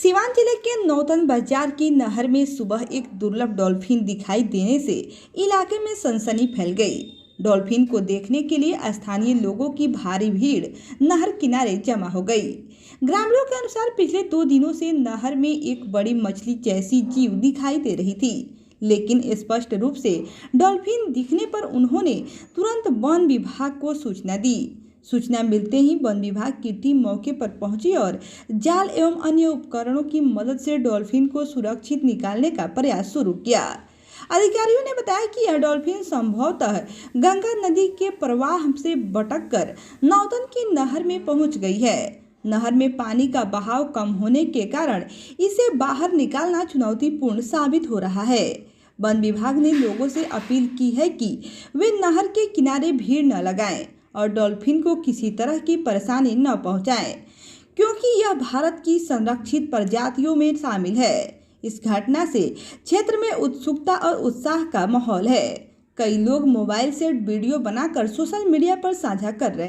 सिवान जिले के नौतन बाजार की नहर में सुबह एक दुर्लभ डॉल्फिन दिखाई देने से इलाके में सनसनी फैल गई। डॉल्फिन को देखने के लिए स्थानीय लोगों की भारी भीड़ नहर किनारे जमा हो गई। ग्रामीणों के अनुसार पिछले 2 दिनों से नहर में एक बड़ी मछली जैसी जीव दिखाई दे रही थी, लेकिन स्पष्ट रूप से डॉल्फिन दिखने पर उन्होंने तुरंत वन विभाग को सूचना दी। सूचना मिलते ही वन विभाग की टीम मौके पर पहुंची और जाल एवं अन्य उपकरणों की मदद से डॉल्फिन को सुरक्षित निकालने का प्रयास शुरू किया। अधिकारियों ने बताया कि यह डॉल्फिन संभवतः गंगा नदी के प्रवाह से भटककर नौतन की नहर में पहुंच गई है। नहर में पानी का बहाव कम होने के कारण इसे बाहर निकालना चुनौतीपूर्ण साबित हो रहा है। वन विभाग ने लोगों से अपील की है कि वे नहर के किनारे भीड़ न लगाएं और डॉल्फिन को किसी तरह की परेशानी न पहुंचाएं, क्योंकि यह भारत की संरक्षित प्रजातियों में शामिल है। इस घटना से क्षेत्र में उत्सुकता और उत्साह का माहौल है। कई लोग मोबाइल से वीडियो बनाकर सोशल मीडिया पर साझा कर रहे हैं।